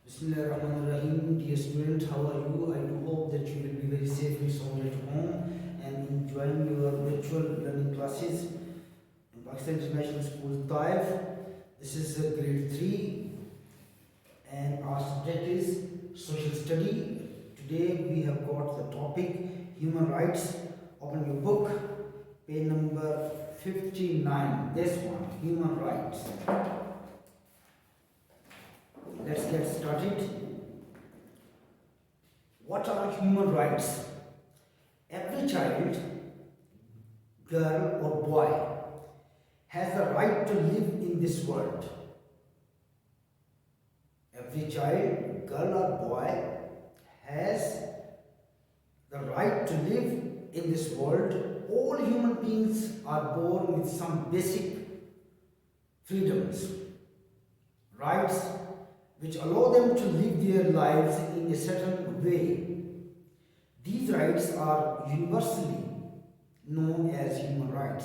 Bismillahirrahmanirrahim. Dear student, how are you? I do hope that you will be very safe and sound at home and enjoying your virtual learning classes in Pakistan International School Taif. This is grade 3 and our subject is Social Study. Today we have got the topic Human Rights. Open your book, page number 59. This one, Human Rights. Let's get started. What are human rights? Every child, girl or boy, has the right to live in this world. Every child, girl or boy, has the right to live in this world. All human beings are born with some basic freedoms, rights, which allow them to live their lives in a certain way. These rights are universally known as human rights.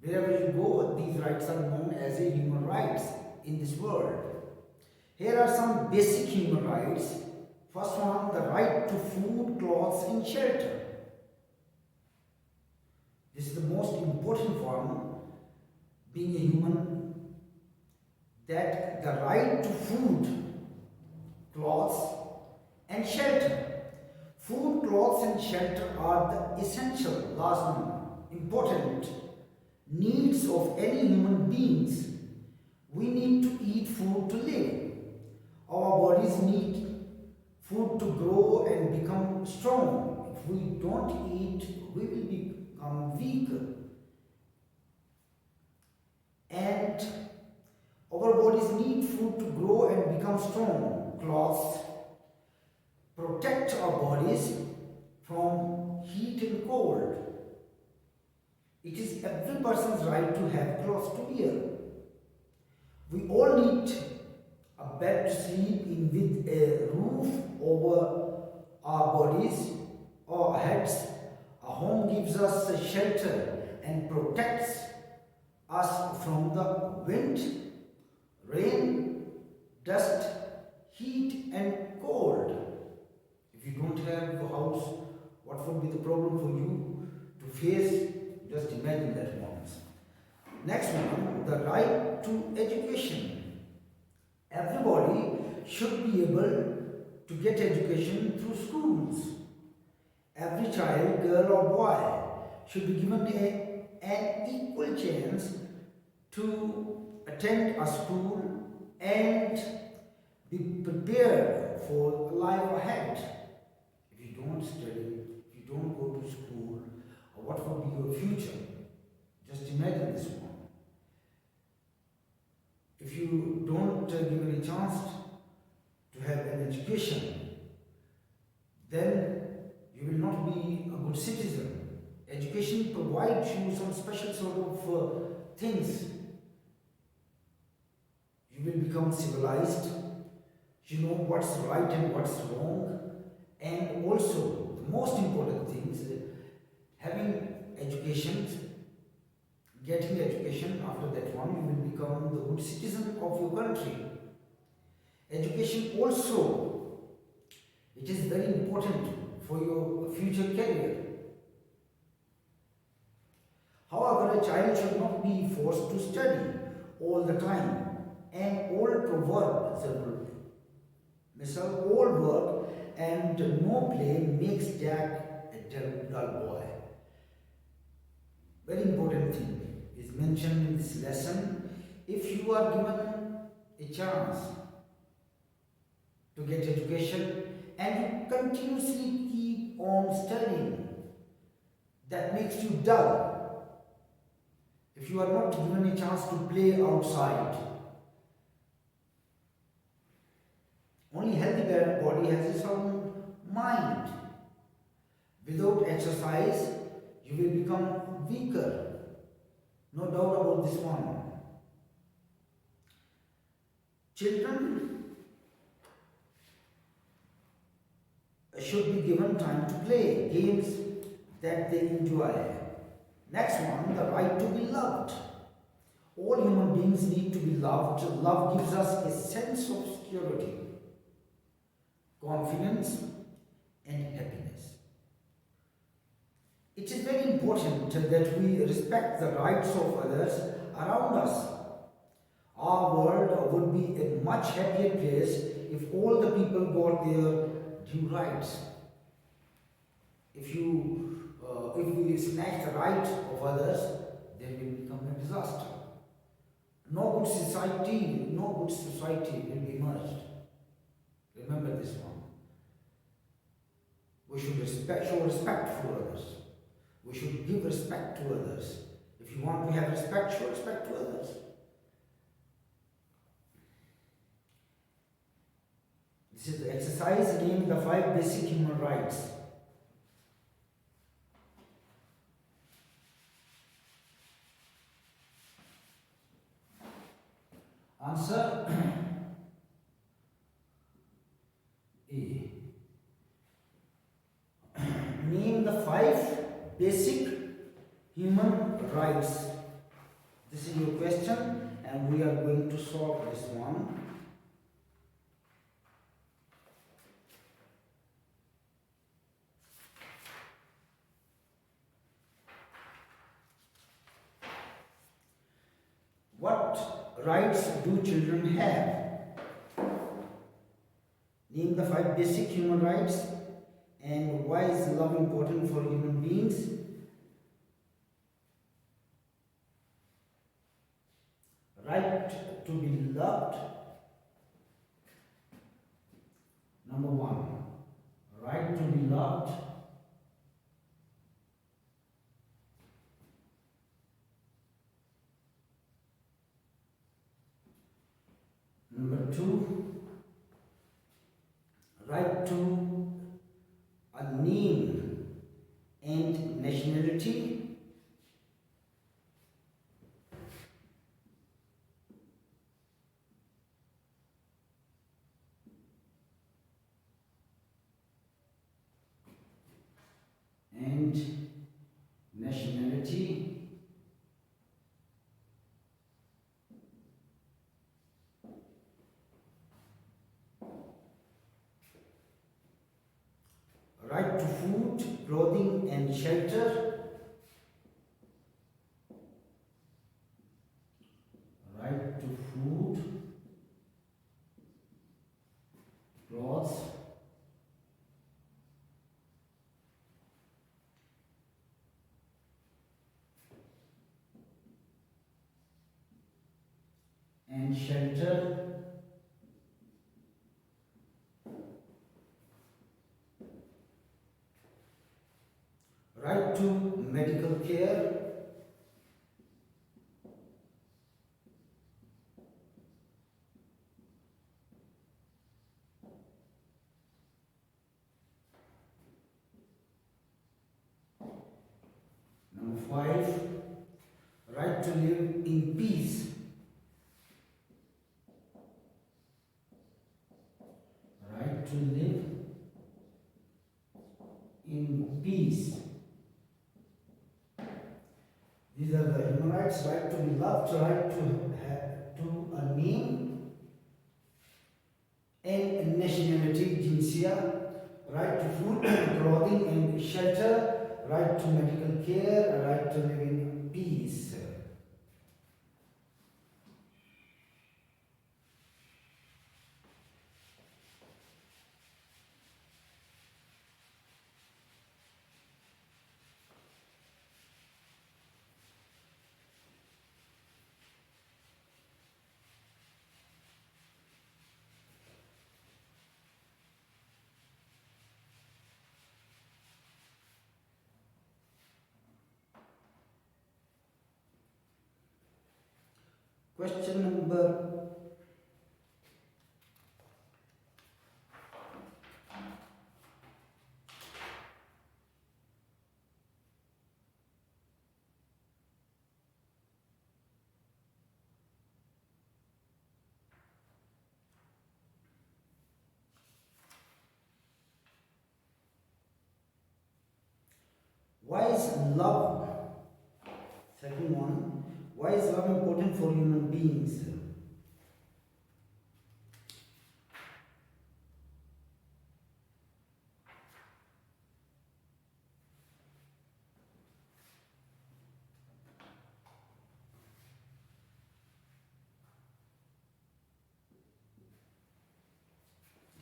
Wherever you go, these rights are known as a human rights in this world. Here are some basic human rights. First one, the right to food, clothes and shelter. This is the most important one, being a human, that the right to food, clothes and shelter. Food, clothes and shelter are the essential, last one, important needs of any human beings. We need to eat food to live. Our bodies need food to grow and become strong. If we don't eat, we will become weak. And our bodies need food to grow and become strong. Clothes protect our bodies from heat and cold. It is every person's right to have clothes to wear. We all need a bed to sleep in with a roof over our bodies or heads. A home gives us a shelter and protects us from the wind, rain, dust, heat and cold. If you don't have a house, what would be the problem for you to face? Just imagine that once. Next one, the right to education. Everybody should be able to get education through schools. Every child, girl or boy, should be given an equal chance to attend a school and be prepared for life ahead. If you don't study, if you don't go to school, what will be your future? Just imagine this one. If you don't give any chance to have an education, then you will not be a good citizen. Education provides you some special sort of things. You will become civilized, you know what's right and what's wrong, and also the most important thing is having education, getting education. After that one, you will become the good citizen of your country. Education also, it is very important for your future career. However, a child should not be forced to study all the time. An old proverb, misal, old work and no play makes Jack a dull boy. Very important thing is mentioned in this lesson. If you are given a chance to get education and you continuously keep on studying, that makes you dull. If you are not given a chance to play outside, only healthy body has its own mind. Without exercise, you will become weaker. No doubt about this one. Children should be given time to play games that they enjoy. Next one, the right to be loved. All human beings beings need to be loved. Love gives us a sense of security, confidence, and happiness. It is very important that we respect the rights of others around us. Our world would be a much happier place if all the people got their due rights. If we snatch the right of others, then we become a disaster. No good society will be emerged. Remember this one. We should show respect for others. We should give respect to others. If you want to have respect, show respect to others. This is the exercise named the 5 basic human rights. Answer A. Name the 5 basic human rights. This is your question, and we are going to solve this one. What rights do children have? Name the 5 basic human rights, and why is love important for human beings? Right to be loved. Number 1. Right to be loved. Number 2. Right to a name and nationality. And nationality. Right to food, clothing, and shelter. Right to food, clothes, and shelter. Right to medical care. Number 5, right to live in peace. Right to live in peace. These are the human rights: right to be loved, right to a name and nationality, jinsia, right to food, clothing, and shelter, right to medical care, right to live in peace. Question number 'Why is love?' Second one, why is love important for human beings? beings.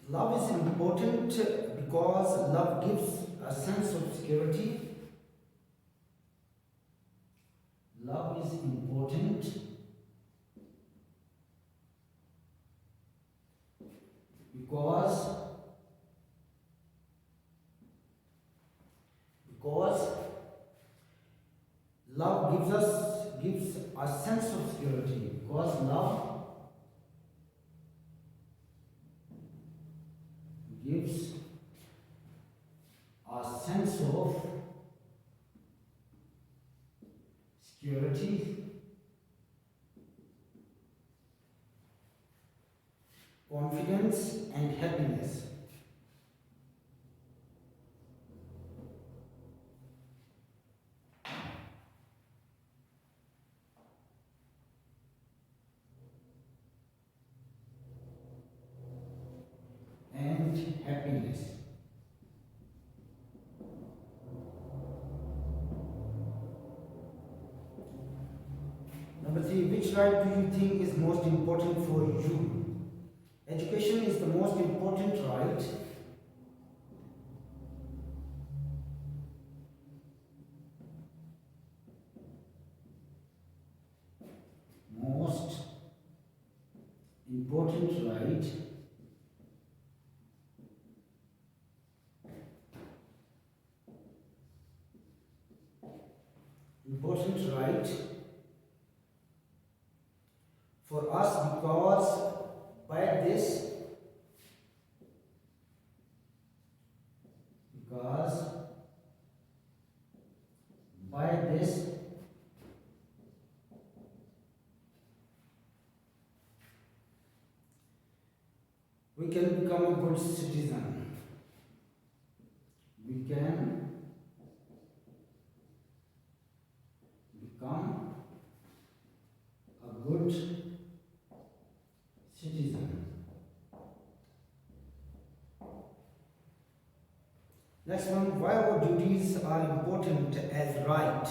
Love is important because love gives a sense of security. Love is important because love gives a sense of security, because love gives a sense of security, confidence and happiness. And happiness. Number 3, which right do you think is most important for you? Education is the most important right. Most important right. Important right for us, because by this we can become a good citizen. We can become a good citizen. Next one, why our duties are important as right?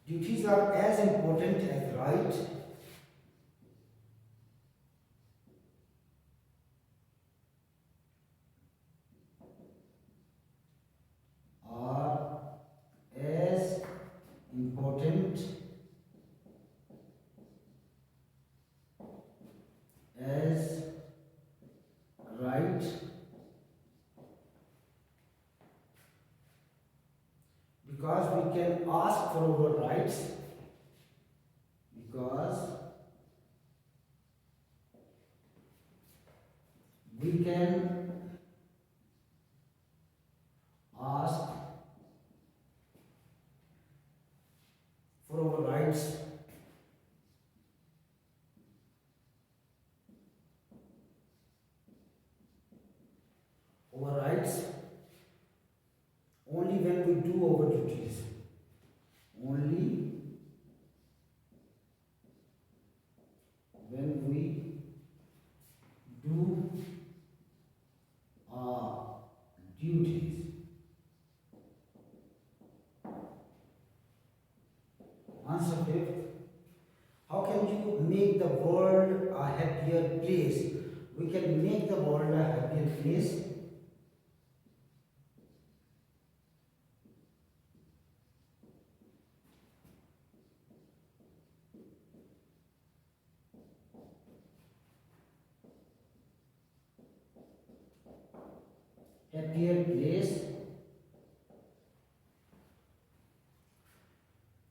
Duties are as important as right. Are as important as right, because we can ask for our rights, because we can ask for our rights. Our rights only when we do our duties. Only when we do our duties. Answer 5th. How can you make the world a happier place? We can make the world a happier place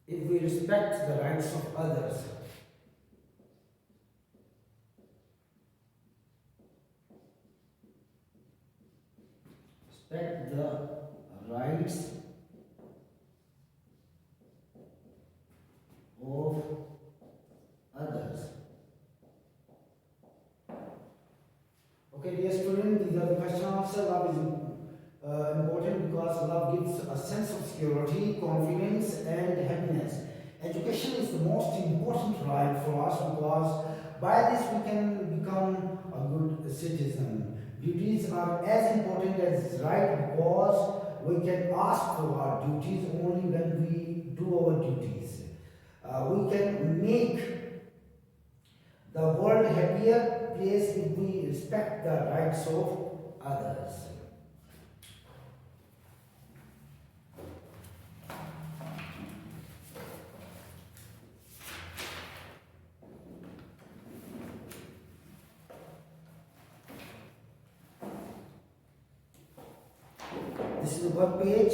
if we respect the rights of others. Respect the rights of others. Okay, dear student, these are the question answer. Love is important because love gives a sense of security, confidence, and this we can become a good citizen. Duties are as important as right because we can ask for our duties only when we do our duties. We can make the world happier place if we respect the rights of others. This is the work page.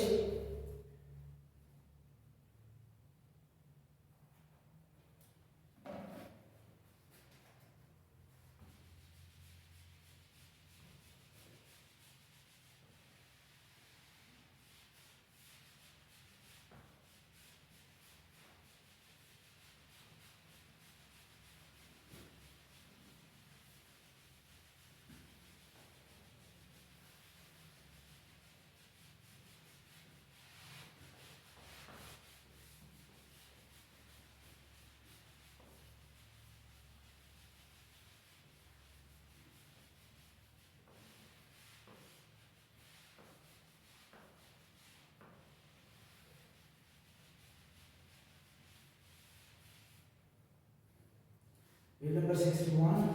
Page number 61,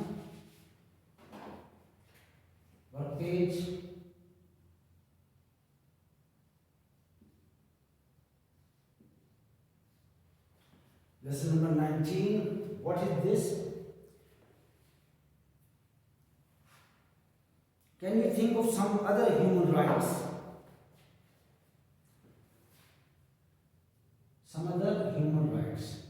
work page. Lesson number 19. What is this? Can you think of some other human rights? Some other human rights.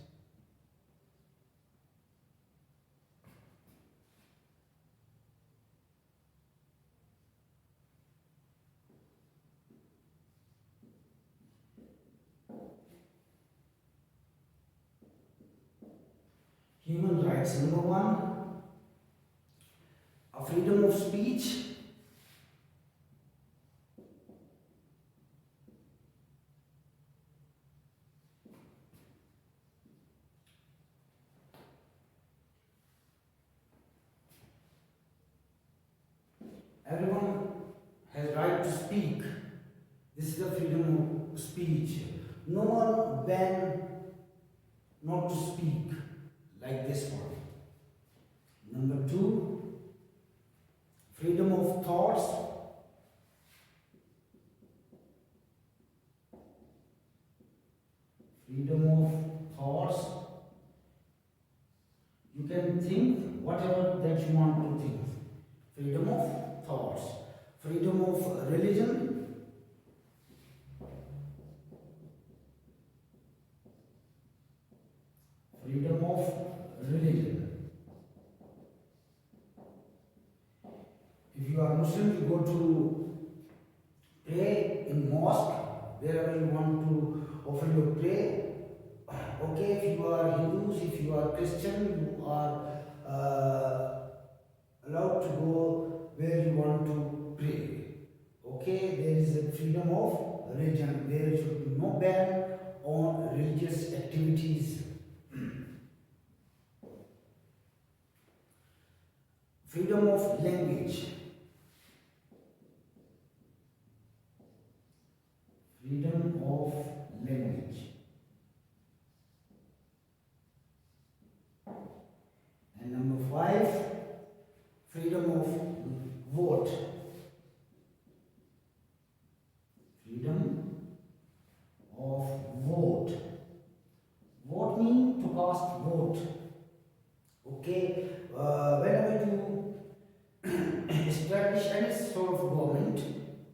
Human rights. Number one, a freedom of speech. Everyone has right to speak. This is the freedom of speech. No one ban not to speak like this one. Number two, freedom of thoughts. Freedom of thoughts. You can think whatever that you want to think. Freedom of thoughts. Freedom of religion. Freedom of religion. If you are Muslim, you go to pray in mosque, wherever you want to offer your prayer. Okay, if you are Hindus, if you are Christian, you are allowed to go where you want to pray. Okay, there is a freedom of religion. There should be no ban on religious activities. Freedom of language. Freedom of language. And number 5, freedom of vote. Freedom of vote. Vote means to cast vote. Okay, whenever you establish any sort of government,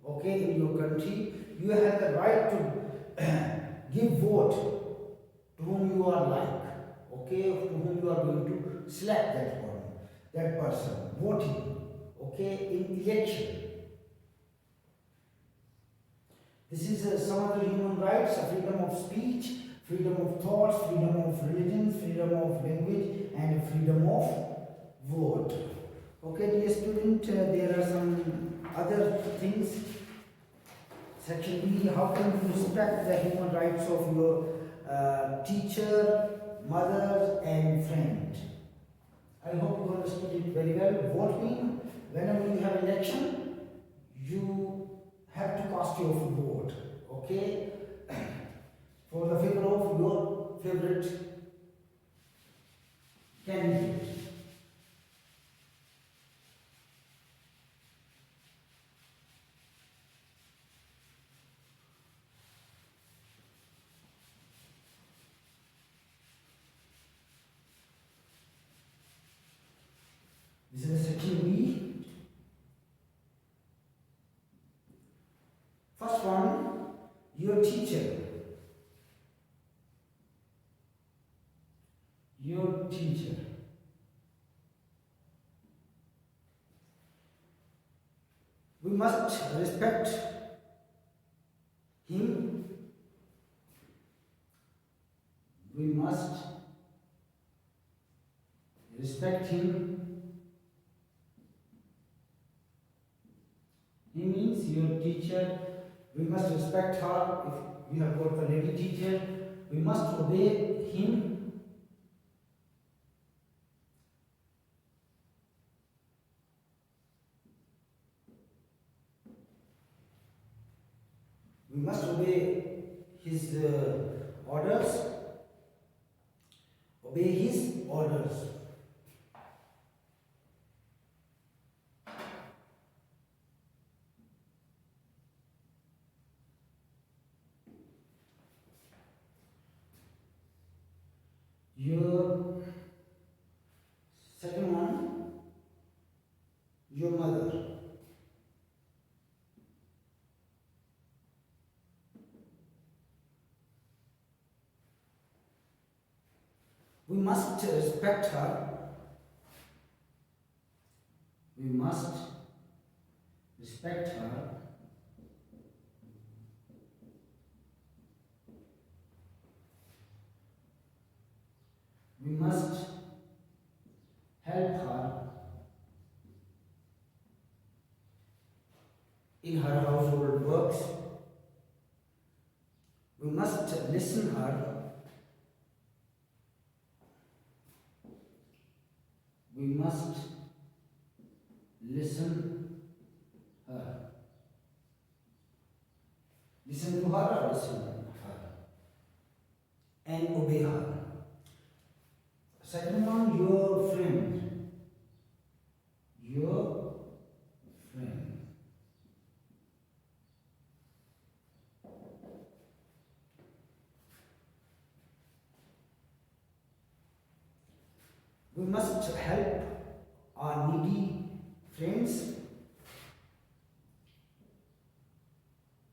okay, in your country, you have the right to give vote to whom you are like, okay, to whom you are going to select that person, voting, okay, in election. This is some of the human rights: freedom of speech, freedom of thoughts, freedom of religion, freedom of language, and freedom of vote. Okay, dear student, there are some other things. Section B, how can you respect the human rights of your teacher, mother, and friend? I hope you understood it very well. Voting, whenever you have election, you have to cast your vote, okay, for the favor of your favorite candidate. This is section B. First one, your teacher. Your teacher. We must respect him. We must respect him. He means your teacher. We must respect her. If we have got a lady teacher, we must obey him. We must obey his orders. Obey his orders. Your second one, your mother. We must respect her. We must respect her. We must help her in her household works. We must listen her. We must listen her. Listen to her or listen her? And obey her. Second one, your friend. Your friend. We must help our needy friends.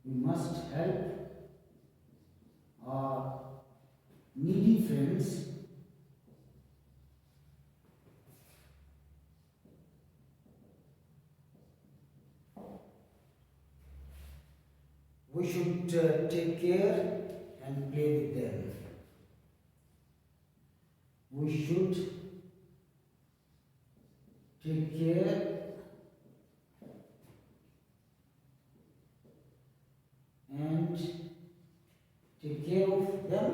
We must help our needy friends. We should take care and play with them. We should take care and take care of them.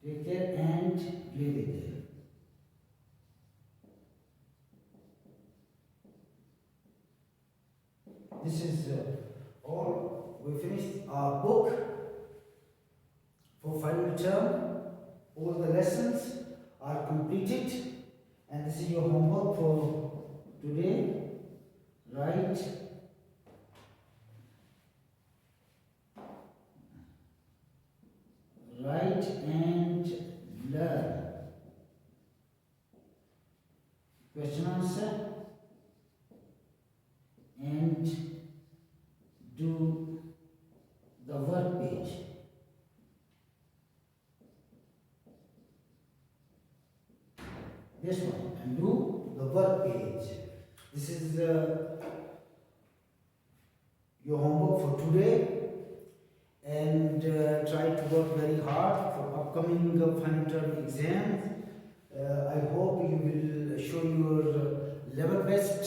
Take care and play with them. This is all. We finished our book for final term. All the lessons are completed, and this is your homework for today. Write and learn. Question answer and do the work page. This one, and do the work page. This is your homework for today, and try to work very hard for upcoming final term exams. I hope you will show your level best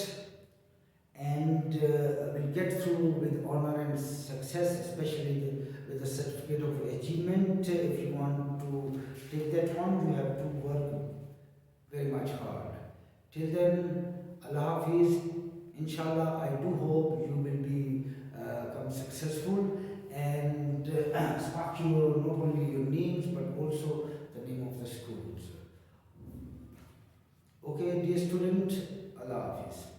and will get through with honor and success, especially with the certificate of achievement. If you want to take that one, you have to work which hard. Till then, Allah Hafiz. Inshallah, I do hope you will be come successful and spark your not only your names but also the name of the schools. Okay, dear student, Allah Hafiz.